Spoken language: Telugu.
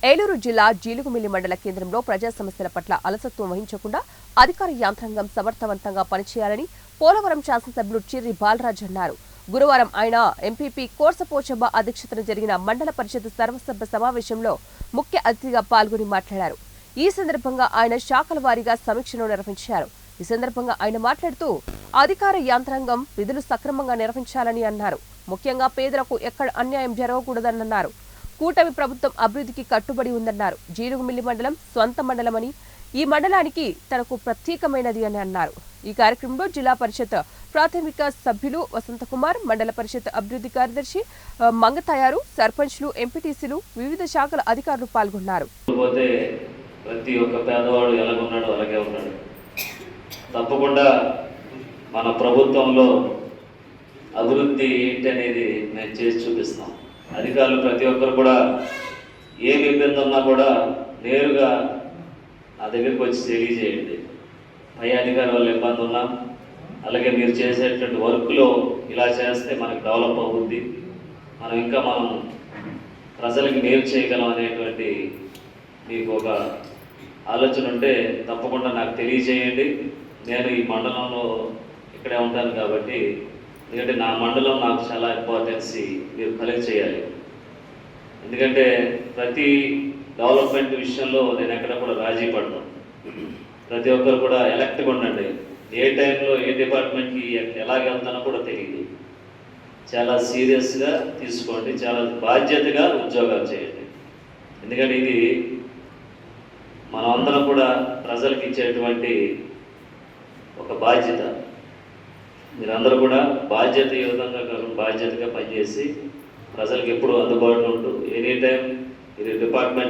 ఏలూరు జిల్లా జీలుగుమిల్లి మండల కేంద్రంలో ప్రజా సమస్యల పట్ల అలసత్వం వహించకుండా అధికార యంత్రాంగం సమర్థవంతంగా పనిచేయాలని పోలవరం శాసనసభ్యులు చిర్రి బాలరాజ్ అన్నారు. గురువారం ఆయన ఎంపీపీ కోర్సపోచమ్మ అధ్యక్షతన జరిగిన మండల పరిషత్ సర్వసభ్య సమావేశంలో ముఖ్య అతిథిగా పాల్గొని మాట్లాడారు. ఈ సందర్భంగా ఆయన శాఖల వారీగా సమీక్షను నిర్వహించారు. ఈ సందర్భంగా ఆయన మాట్లాడుతూ అధికార యంత్రాంగం విధులు సక్రమంగా నిర్వహించాలని అన్నారు. ముఖ్యంగా పేదలకు ఎక్కడ అన్యాయం జరగకూడదన్నారు. కూటమి ప్రభుత్వం అభివృద్ధికి కట్టుబడి ఉందన్నారు. జీలుగుమిల్లి మండలం స్వంత మండలమని, ఈ మండలానికి తనకు ప్రత్యేకమైనది అని అన్నారు. ఈ కార్యక్రమంలో జిల్లా పరిషత్ ప్రాథమిక సభ్యులు వసంతకుమార్, మండల పరిషత్ అభివృద్ధి కార్యదర్శి మంగతయారు, సర్పంచ్లు, ఎంపీటీసీలు, వివిధ శాఖల అధికారులు పాల్గొన్నారు. ప్రతి ఒక్క పేదవాడు ఎలాగున్నాడో అలాగే ఉన్నాడు. తప్పకుండా మన ప్రభుత్వంలో అభివృద్ధి ఏంటి అనేది మేము చేసి చూపిస్తాం. అధికారులు ప్రతి ఒక్కరు కూడా ఏమి ఇబ్బంది ఉన్నా కూడా నేరుగా నా దగ్గరికి వచ్చి తెలియజేయండి. పై అధికారి వల్ల ఇబ్బంది ఉన్నా, అలాగే మీరు చేసేటువంటి వర్క్లో ఇలా చేస్తే మనకు డెవలప్ అవుద్ది, మనం ప్రజలకి మేలు చేయగలం అనేటువంటి మీకు ఒక ఆలోచన ఉంటే తప్పకుండా నాకు తెలియజేయండి. నేను ఈ మండలంలో ఇక్కడే ఉంటాను కాబట్టి, ఎందుకంటే నా మండలం నాకు చాలా ఇంపార్టెన్సీ మీరు కలెక్ట్ చేయాలి. ఎందుకంటే ప్రతి డెవలప్మెంట్ విషయంలో నేను ఎక్కడ కూడా రాజీ పడను. ప్రతి ఒక్కరు కూడా ఎలక్ట్గా ఉండండి. ఏ టైంలో ఏ డిపార్ట్మెంట్కి ఎలాగ వెళ్తానో కూడా తెలియదు. చాలా సీరియస్గా తీసుకోండి, చాలా బాధ్యతగా ఉద్యోగాలు చేయండి. ఎందుకంటే ఇది మనమందరం కూడా ప్రజలకు ఇచ్చేటువంటి ఒక బాధ్యత. మీరందరూ కూడా బాధ్యతగా పనిచేసి ప్రజలకు ఎప్పుడూ అందుబాటులో ఉంటూ ఎనీ టైం ఇది డిపార్ట్మెంట్